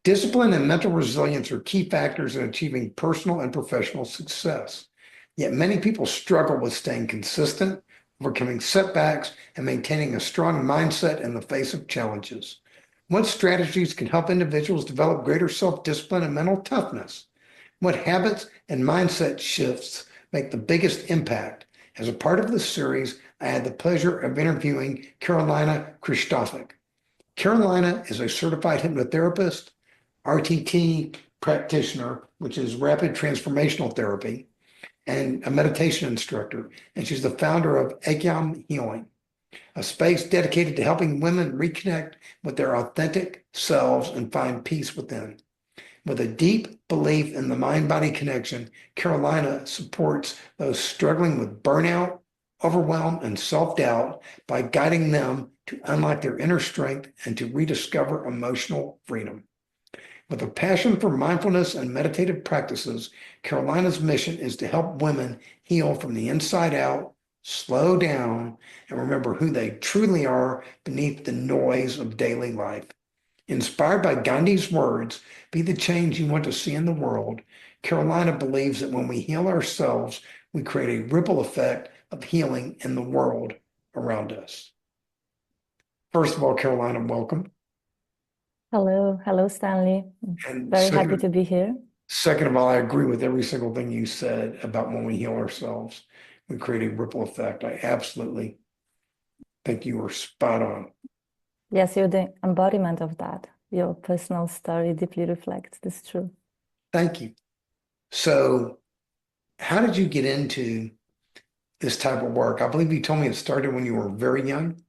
Discipline and mental resilience are key factors in achieving personal and professional success. Yet many people struggle with staying consistent, overcoming setbacks, and maintaining a strong mindset in the face of challenges. What strategies can help individuals develop greater self-discipline and mental toughness? What habits and mindset shifts make the biggest impact? As a part of this series, I had the pleasure of interviewing Carolina Krzysztofic. Carolina is a certified hypnotherapist, RTT practitioner, which is rapid transformational therapy, and a meditation instructor. And she's the founder of Akyam Healing, a space dedicated to helping women reconnect with their authentic selves and find peace within. With a deep belief in the mind-body connection, Carolina supports those struggling with burnout, overwhelm, and self-doubt by guiding them to unlock their inner strength and to rediscover emotional freedom. With a passion for mindfulness and meditative practices, Carolina's mission is to help women heal from the inside out, slow down, and remember who they truly are beneath the noise of daily life. Inspired by Gandhi's words, "Be the change you want to see in the world," Carolina believes that when we heal ourselves, we create a ripple effect of healing in the world around us. First of all, Carolina, welcome. Hello, Stanley. And Very happy to be here. second of all, I agree with every single thing you said about when we heal ourselves, we create a ripple effect. I absolutely think you were spot on. Yes, you're the embodiment of that. Your personal story deeply reflects this truth. Thank you. So, how did you get into this type of work? I believe you told me it started when you were very young.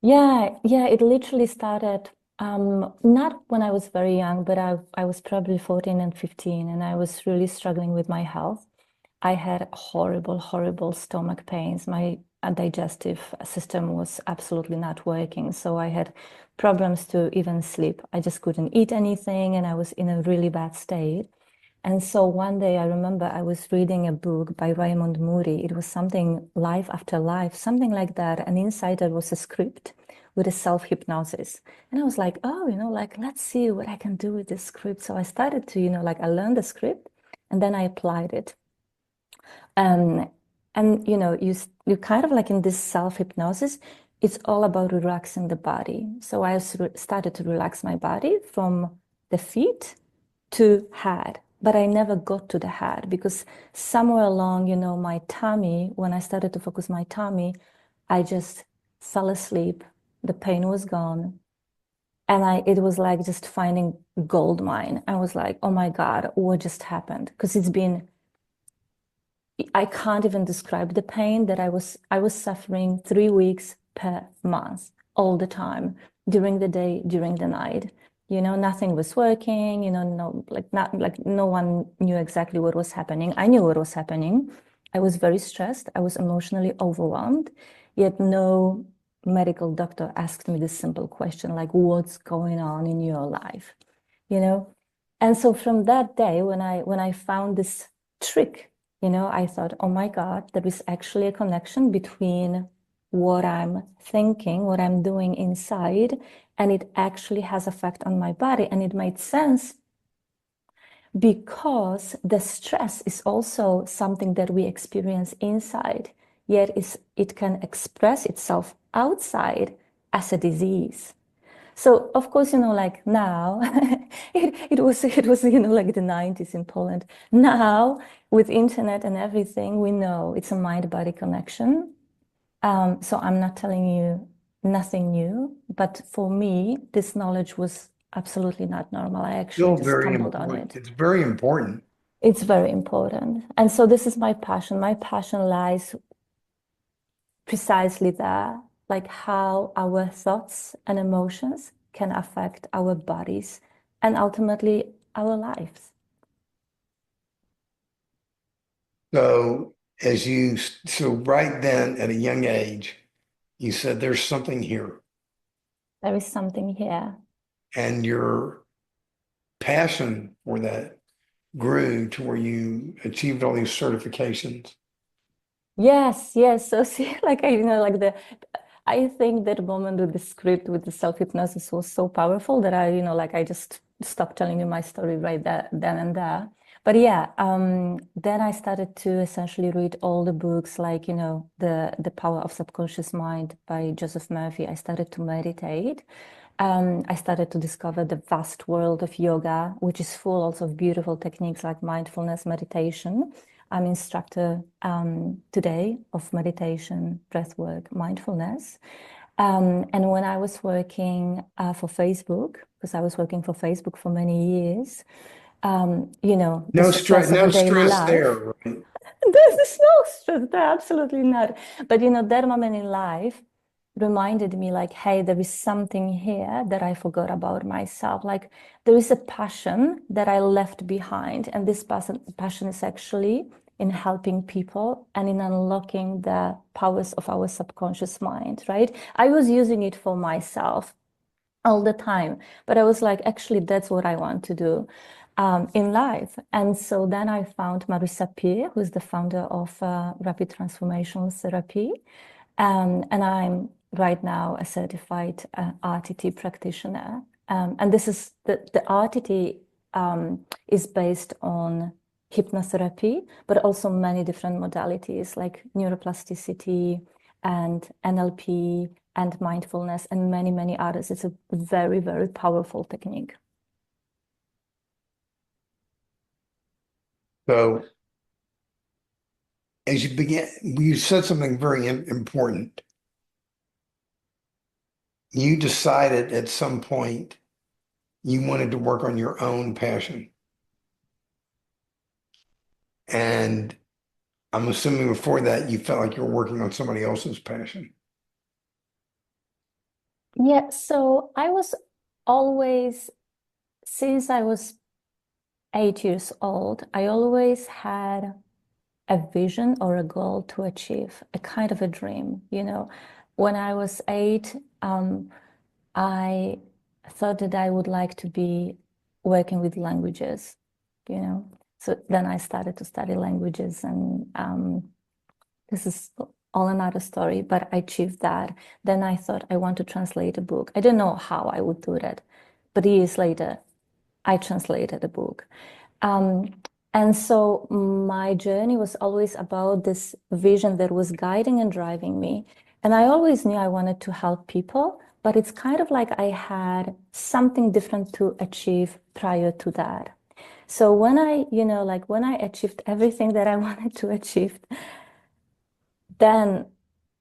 Yeah, it literally started not when I was very young, but I was probably 14 and 15, and I was really struggling with my health. I had horrible stomach pains. My digestive system was absolutely not working. So I had problems to even sleep. I just couldn't eat anything, and I was in a really bad state. And so one day I remember I was reading a book by Raymond Moody. It was something Life After Life, something like that. And inside there was a script with a self-hypnosis. And I was like, oh, like, let's see what I can do with this script. So I started to, like, I learned the script and then I applied it. And you kind of like in this self-hypnosis, it's all about relaxing the body. So I started to relax my body from the feet to head, but I never got to the head because somewhere along, my tummy, when I started to focus my tummy, I just fell asleep. The pain was gone. And it was like just finding gold mine. I was like, oh my God, what just happened? Because I can't even describe the pain that I was suffering 3 weeks per month, all the time, during the day, during the night. Nothing was working, no one knew exactly what was happening. I knew what was happening. I was very stressed. I was emotionally overwhelmed, yet no medical doctor asked me this simple question, like, what's going on in your life? And so from that day, when I found this trick, I thought, oh my God, there is actually a connection between what I'm thinking, what I'm doing inside, and it actually has effect on my body. And it made sense because the stress is also something that we experience inside, yet it can express itself outside as a disease. So of course, like now, it was like the 90s in Poland. Now, with internet and everything, we know it's a mind-body connection. So I'm not telling you nothing new, but for me, this knowledge was absolutely not normal. I actually Still just very stumbled on important. it. It's very important. It's very important. And so this is my passion. My passion lies precisely there, like how our thoughts and emotions can affect our bodies and ultimately our lives. So so right then at a young age, you said there's something here, There is something here. and your passion for that grew to where you achieved all these certifications. Yes. So see, like like I think that moment with the script, with the self-hypnosis was so powerful that like I just stopped telling you my story right there, then and there. But yeah, then I started to essentially read all the books, like, The Power of Subconscious Mind by Joseph Murphy. I started to meditate. I started to discover the vast world of yoga, which is full also of beautiful techniques like mindfulness, meditation. I'm instructor today of meditation, breath work, mindfulness. And when I was working for Facebook, because I was working for Facebook for many years, the No stress stress, of a no daily stress there, life. right? There's no stress there, absolutely not. But that moment in life reminded me like, hey, there is something here that I forgot about myself. Like there is a passion that I left behind. And this passion is actually in helping people and in unlocking the powers of our subconscious mind, right? I was using it for myself all the time. But I was like, actually, that's what I want to do in life. And so then I found Marisa Peer, who's the founder of Rapid Transformational Therapy. And I'm right now a certified RTT practitioner. And this is the RTT is based on hypnotherapy, but also many different modalities like neuroplasticity and NLP and mindfulness and many, many others. It's a very, very powerful technique. So as you begin, you said something very important. You decided at some point you wanted to work on your own passion. And I'm assuming before that you felt like you were working on somebody else's passion. Yeah, so I was always, since I was 8 years old, I always had a vision or a goal to achieve, a kind of a dream. When I was 8, I thought that I would like to be working with languages, you know. So then I started to study languages, and this is all another story, but I achieved that. Then I thought I want to translate a book. I didn't know how I would do that, but years later, I translated a book. Um, and so my journey was always about this vision that was guiding and driving me. And I always knew I wanted to help people, but it's kind of like I had something different to achieve prior to that. So when like when I achieved everything that I wanted to achieve, then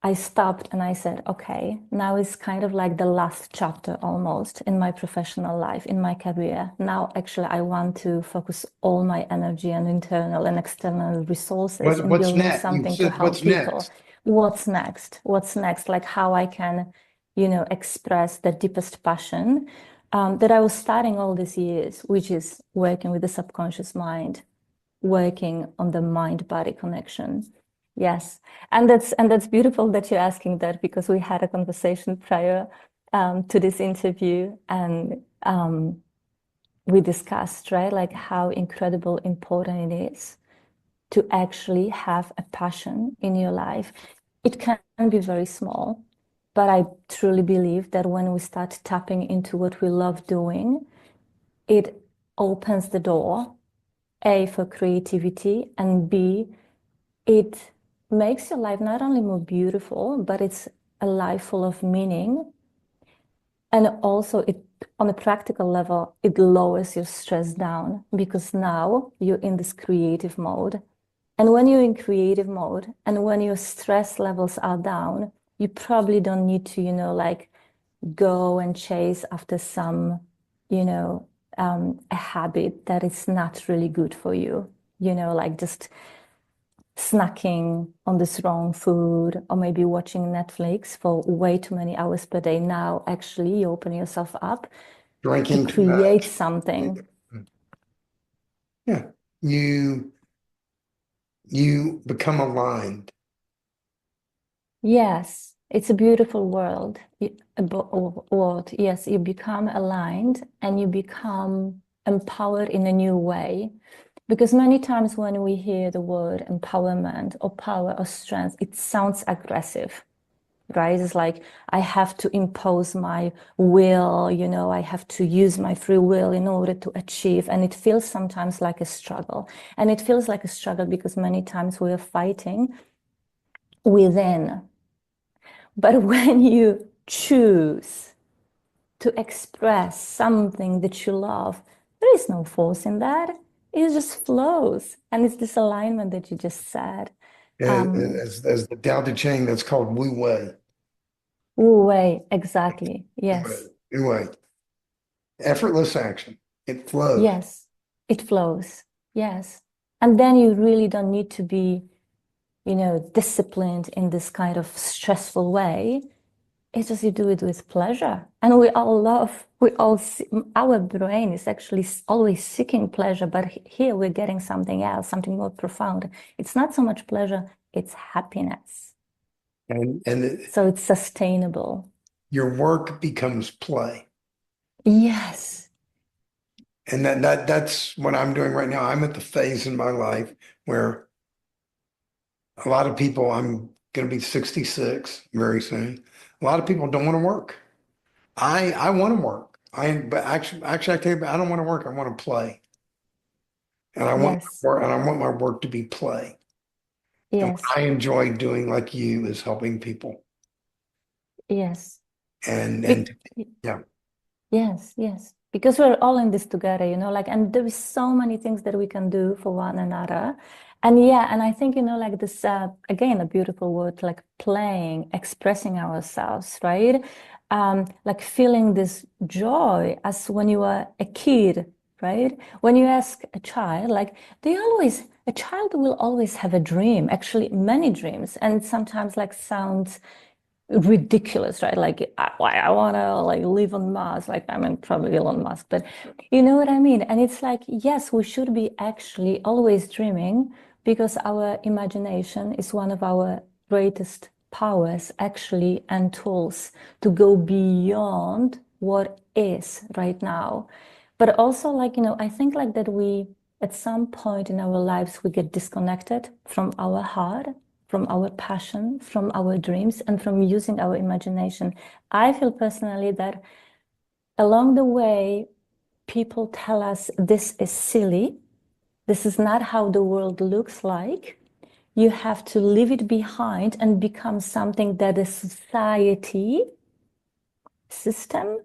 I stopped and I said, okay, now is kind of like the last chapter almost in my professional life, in my career. Now, actually, I want to focus all my energy and internal and external resources in What's building next? You something to said help what's people. next? What's next? What's next? Like how I can, express the deepest passion that I was starting all these years, which is working with the subconscious mind, working on the mind-body connection. Yes, and that's beautiful that you're asking that because we had a conversation prior to this interview, and we discussed, right, like how incredible important it is to actually have a passion in your life. It can be very small, but I truly believe that when we start tapping into what we love doing, it opens the door, A, for creativity, and B, it makes your life not only more beautiful, but it's a life full of meaning. And also it on a practical level, it lowers your stress down because now you're in this creative mode. And when you're in creative mode and when your stress levels are down, you probably don't need to, like go and chase after some, a habit that is not really good for you, like just snacking on this wrong food or maybe watching Netflix for way too many hours per day. Now, actually, you open yourself up to Drinking too create much. something. Yeah. You you become aligned. Yes, it's a beautiful world. World. Yes, you become aligned and you become empowered in a new way. Because many times when we hear the word empowerment or power or strength, it sounds aggressive, right? It's like I have to impose my will, I have to use my free will in order to achieve. And it feels sometimes like a struggle. And it feels like a struggle because many times we are fighting within. But when you choose to express something that you love, there is no force in that. It just flows. And it's this alignment that you just said. Um, As the Tao Te Ching, that's called Wu Wei. Wu Wei, exactly. Wu Wei. Yes. Wu Wei. Effortless action. It flows. Yes. It flows. Yes. And then you really don't need to be, disciplined in this kind of stressful way. It's just you do it with pleasure. And our brain is actually always seeking pleasure, but here we're getting something else, something more profound. It's not so much pleasure, it's happiness. And So it's sustainable. your work becomes play. Yes. And that's what I'm doing right now. I'm at the phase in my life where a lot of people, I'm going to be 66 very soon. A lot of people don't want to work. I want to work. But actually, I tell you, I don't want to work. I want to play, and I want Yes. my work, and I want my work to be play. And what Yes. I enjoy doing, like you, is helping people. Yes. And Be yeah, Yes, yes. Because we're all in this together, like, and there is so many things that we can do for one another. And yeah, and I think, like this, again, a beautiful word, like playing, expressing ourselves, right? Like feeling this joy as when you were a kid, right? When you ask a child, like a child will always have a dream, actually many dreams, and sometimes like sounds ridiculous, right? Like I want to like live on Mars. Like I mean, probably Elon Musk, but you know what I mean? And it's like, yes, we should be actually always dreaming because our imagination is one of our greatest powers, actually, and tools to go beyond what is right now. But also, like, I think like that at some point in our lives, we get disconnected from our heart, from our passion, from our dreams, and from using our imagination. I feel personally that along the way, people tell us this is silly. This is not how the world looks like. You have to leave it behind and become something that the society system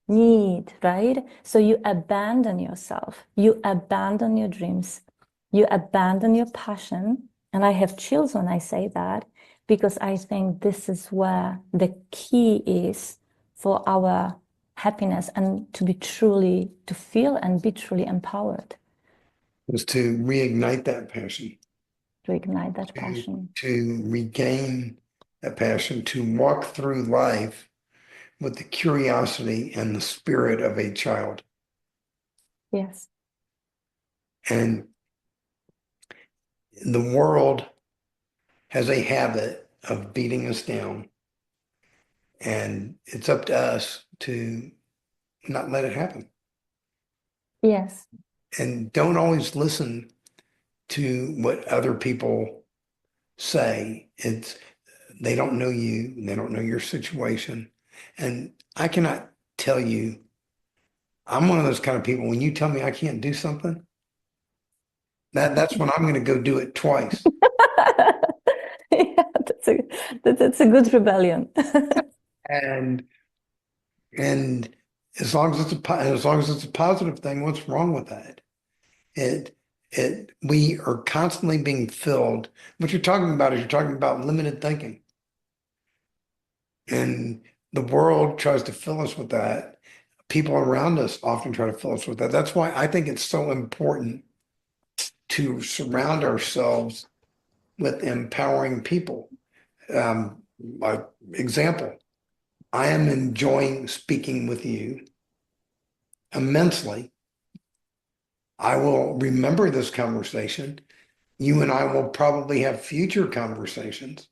need, right? So you abandon yourself, you abandon your dreams, you abandon your passion. And I have chills when I say that because I think this is where the key is for our happiness and to feel and be truly empowered is to reignite that passion, to ignite that to passion. to regain that passion, to walk through life with the curiosity and the spirit of a child. Yes. And the world has a habit of beating us down, and it's up to us to not let it happen. Yes. And don't always listen to what other people say. They don't know you, they don't know your situation. And I cannot tell you, I'm one of those kind of people, when you tell me I can't do something, that's when I'm going to go do it twice. Yeah, that's a good rebellion. And and as long as it's a positive thing, what's wrong with that? It we are constantly being filled. What you're talking about is you're talking about limited thinking. And the world tries to fill us with that. People around us often try to fill us with that. That's why I think it's so important to surround ourselves with empowering people. My example, I am enjoying speaking with you immensely. I will remember this conversation. You and I will probably have future conversations.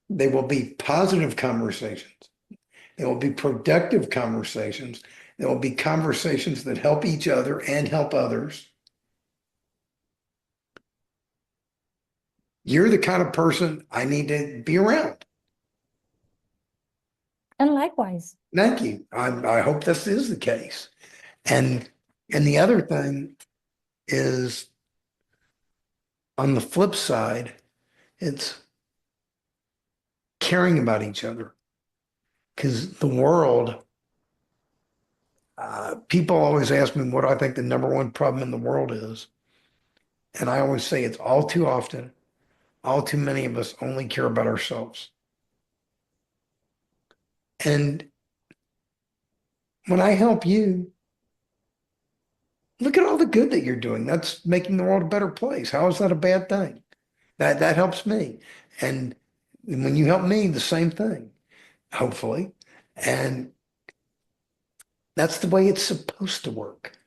They will be positive conversations. They will be productive conversations. They will be conversations that help each other and help others. You're the kind of person I need to be around. And likewise. Thank you. I hope this is the case. And the other thing is on the flip side, it's caring about each other because the world, people always ask me what I think the number one problem in the world is. And I always say it's all too often, all too many of us only care about ourselves. And when I help you, look at all the good that you're doing. That's making the world a better place. How is that a bad thing? That helps me. And when you help me, the same thing, hopefully. And that's the way it's supposed to work.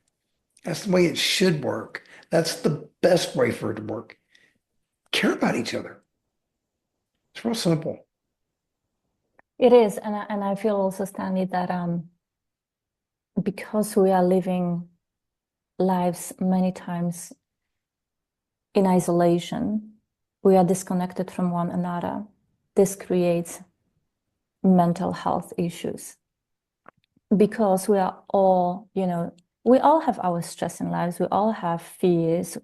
That's the way it should work. That's the best way for it to work. Care about each other. It's real simple. It is, and I feel also, Stanley, that because we are living lives many times in isolation, we are disconnected from one another. This creates mental health issues because we are all, we all have our stress in lives, we all have fears.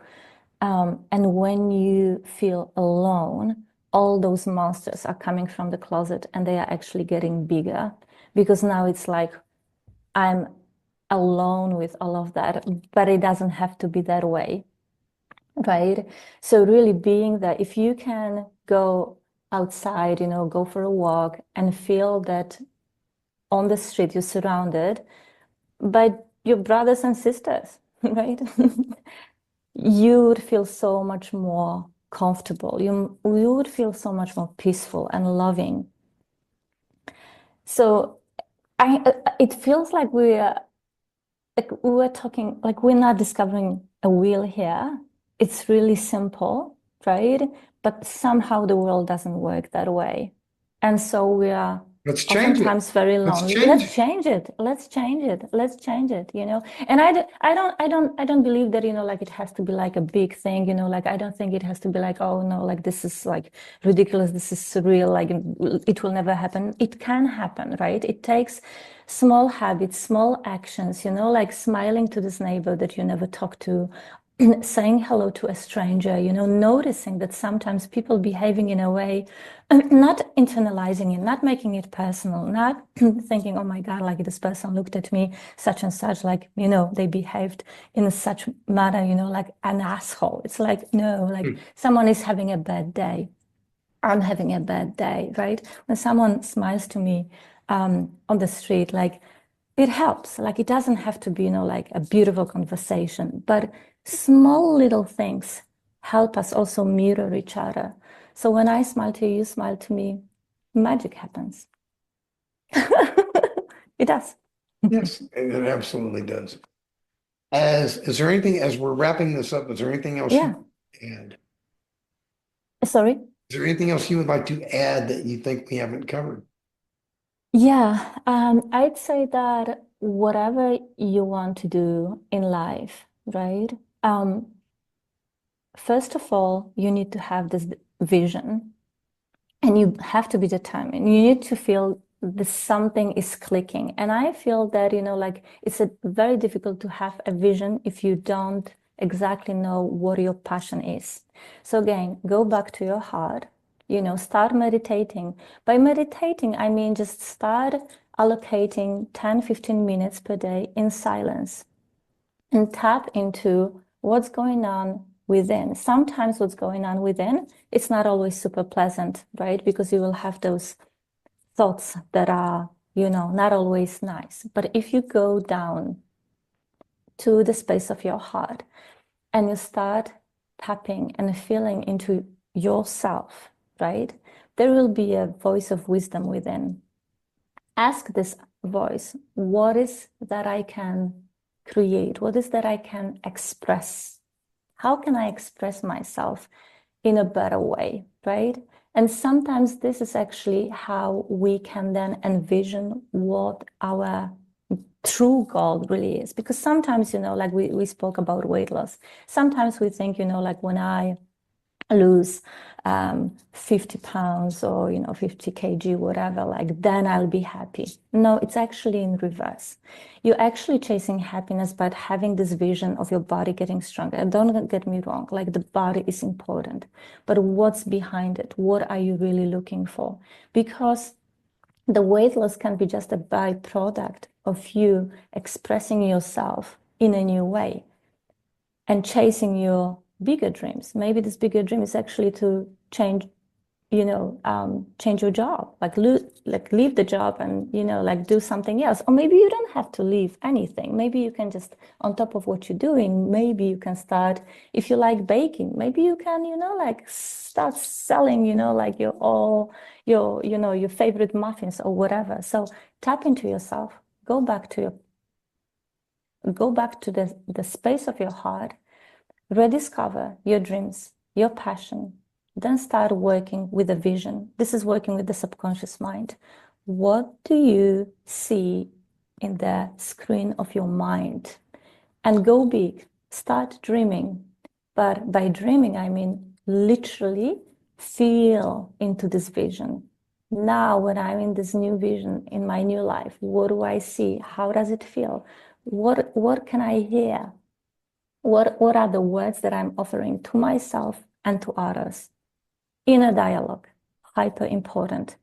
And when you feel alone, all those monsters are coming from the closet and they are actually getting bigger because now it's like I'm alone with all of that, but it doesn't have to be that way, right? So really being that if you can go outside, go for a walk and feel that on the street you're surrounded by your brothers and sisters, right? You would feel so much more comfortable. You would feel so much more peaceful and loving. So it feels like we're talking like we're not discovering a wheel here. It's really simple, right? But somehow the world doesn't work that way. And so we are Let's change it. oftentimes very Let's lonely. change Let's it. change it. Let's change it. Let's change it, And I don't believe that, like it has to be like a big thing, like I don't think it has to be like, oh no, like this is like ridiculous, this is surreal, like it will never happen. It can happen, right? It takes small habits, small actions, like smiling to this neighbor that you never talk to, saying hello to a stranger, noticing that sometimes people behaving in a way, not internalizing it, not making it personal, not thinking, oh my God, like this person looked at me such and such, like, they behaved in such manner, like an asshole. It's like, no, like Hmm. someone is having a bad day. I'm having a bad day, right? When someone smiles to me on the street, like it helps. Like it doesn't have to be, like a beautiful conversation, but small little things help us also mirror each other. So when I smile to you, you smile to me, magic happens. It does. Yes, it absolutely does. Is there anything, as we're wrapping this up, is there anything else you Yeah. add? Sorry. Is there anything else you would like to add that you think we haven't covered? Yeah. I'd say that whatever you want to do in life, right? First of all, you need to have this vision and you have to be determined. You need to feel that something is clicking. And I feel that, like it's very difficult to have a vision if you don't exactly know what your passion is. So again, go back to your heart, start meditating. By meditating, I mean just start allocating 10, 15 minutes per day in silence and tap into what's going on within. Sometimes what's going on within, it's not always super pleasant, right? Because you will have those thoughts that are, not always nice. But if you go down to the space of your heart and you start tapping and feeling into yourself, right? There will be a voice of wisdom within. Ask this voice, what is that I can create? What is that I can express? How can I express myself in a better way, right? And sometimes this is actually how we can then envision what our true goal really is. Because sometimes, like we spoke about weight loss, sometimes we think, like when I lose 50 pounds or 50 kg, whatever, like then I'll be happy. No, it's actually in reverse. You're actually chasing happiness by having this vision of your body getting stronger. And don't get me wrong, like the body is important, but what's behind it? What are you really looking for? Because the weight loss can be just a byproduct of you expressing yourself in a new way and chasing your bigger dreams. Maybe this bigger dream is actually to change, change your job, like leave the job and, like do something else. Or maybe you don't have to leave anything. Maybe you can just, on top of what you're doing, maybe you can start, if you like baking, maybe you can, like start selling, like your favorite muffins or whatever. So tap into yourself, go back to the space of your heart, rediscover your dreams, your passion, then start working with a vision. This is working with the subconscious mind. What do you see in the screen of your mind? And go big, start dreaming. But by dreaming, I mean literally feel into this vision. Now, when I'm in this new vision in my new life, what do I see? How does it feel? What can I hear? What are the words that I'm offering to myself and to others? Inner dialogue, hyper important.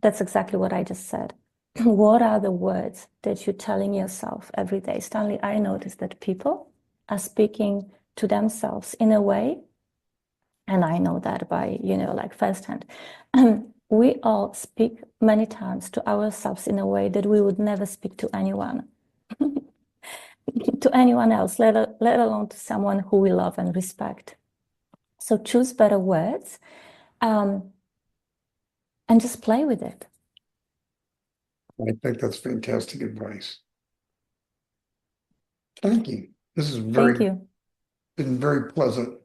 That's exactly what I just said. What are the words that you're telling yourself every day? Stanley, I noticed that people are speaking to themselves in a way, and I know that by, like firsthand. We all speak many times to ourselves in a way that we would never speak to anyone. To anyone else, let alone to someone who we love and respect. So choose better words and just play with it. I think that's fantastic advice. Thank you. This has Thank you. been very pleasant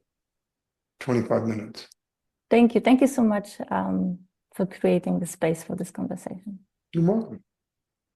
25 minutes. Thank you. Thank you so much for creating the space for this conversation. You're welcome.